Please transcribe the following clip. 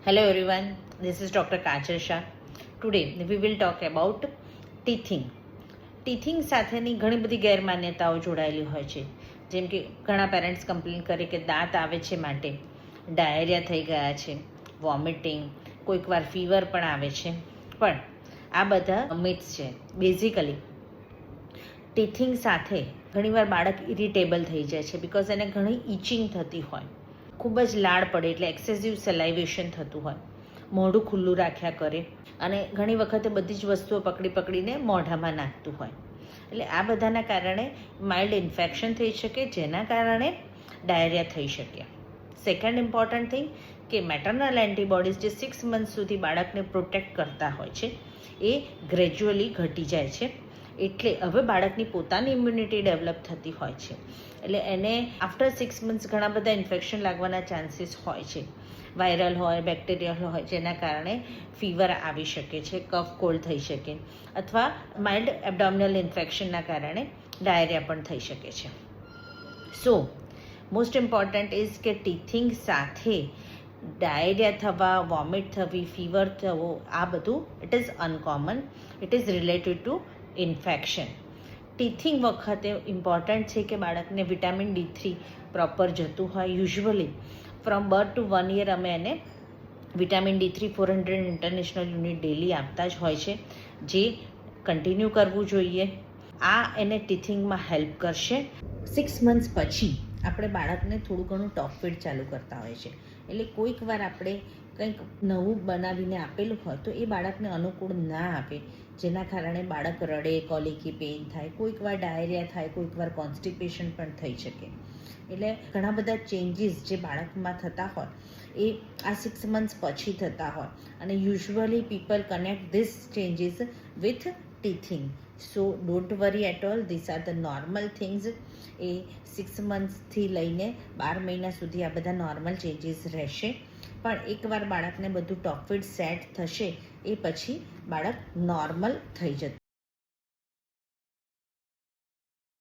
Hello everyone, this is Dr. Kachal Shah. Today we will talk about teething. ટીથિંગ સાથેની ઘણી બધી ગેરમાન્યતાઓ જોડાયેલી હોય છે. જેમ કે ઘણા પેરેન્ટ્સ કમ્પ્લેન કરે કે દાંત આવે છે માટે ડાયરિયા થઈ ગયા છે, વોમિટિંગ, કોઈક વાર ફીવર પણ આવે છે. પણ આ બધા મિથ્સ છે. બેઝિકલી ટીથિંગ સાથે ઘણીવાર બાળક ઇરિટેબલ થઈ જાય છે બિકોઝ એને ઘણી ઇચિંગ થતી હોય, ખૂબ જ લાળ પડે એટલે એક્સેસિવ સેલાઇવેશન થતું હોય, મોઢું ખુલ્લું રાખ્યા કરે અને ઘણી વખતે બધી જ વસ્તુઓ પકડીને મોઢામાં નાખતું હોય. એટલે આ બધાના કારણે માઇલ્ડ ઇન્ફેક્શન થઈ શકે, જેના કારણે ડાયરિયા થઈ શકે. સેકન્ડ ઇમ્પોર્ટન્ટ થિંગ કે મેટર્નલ એન્ટીબોડીઝ જે 6 મંથ સુધી બાળકને પ્રોટેક્ટ કરતા હોય છે એ ગ્રેજ્યુઅલી ઘટી જાય છે. એટલે હવે બાળકની પોતાની ઇમ્યુનિટી ડેવલપ થતી હોય છે. એટલે એને આફ્ટર 6 મંથ્સ ઘણા બધા ઇન્ફેક્શન લાગવાના ચાન્સીસ હોય છે. વાયરલ હોય, બેક્ટેરિયલ હોય, જેના કારણે ફીવર આવી શકે છે, કફ કોલ્ડ થઈ શકે, અથવા માઇલ્ડ એબડોમિનલ ઇન્ફેક્શનના કારણે ડાયરિયા પણ થઈ શકે છે. સો મોસ્ટ ઇમ્પોર્ટન્ટ ઇઝ કે ટીથિંગ સાથે ડાયરિયા થવા, વોમિટ થવી, ફીવર થવો, આ બધું it is uncommon. It is related to infection. Teething વખતે ઇમ્પોર્ટન્ટ છે કે બાળકને વિટામિન D3 પ્રોપર જતું હોય. Usually from birth to 1 year અમે એને vitamin D3 400 international unit daily આપતા જ હોય છે, જે કન્ટિન્યુ કરવું જોઈએ. આ એને ટીથિંગમાં હેલ્પ કરશે. 6 મંથ્સ પછી આપણે બાળકને થોડું ઘણું ટોપ ફીડ ચાલુ કરતા હોય છે. એટલે કોઈક વાર આપણે કંઈક નવું બનાવીને આપેલું હોય તો એ બાળકને અનુકૂળ ના આપે, જેના કારણે બાળક રડે, કોલિકી પેઇન થાય, કોઈક વાર ડાયરિયા થાય, કોઈક વાર કોન્સ્ટિપેશન પણ થઈ શકે. એટલે ઘણા બધા ચેન્જીસ જે બાળકમાં થતા હોય એ આ 6 મંથ્સ પછી થતા હોય, અને usually people connect this changes with teething. So don't worry at all, this are the normal things. એ 6 મંથ્સથી લઈને 12 મહિના સુધી આ બધા નોર્મલ ચેન્જીસ રહેશે. પણ એકવાર બાળકને બધું ટોપ ફીડ સેટ થશે એ પછી બાળક નોર્મલ થઈ જતું.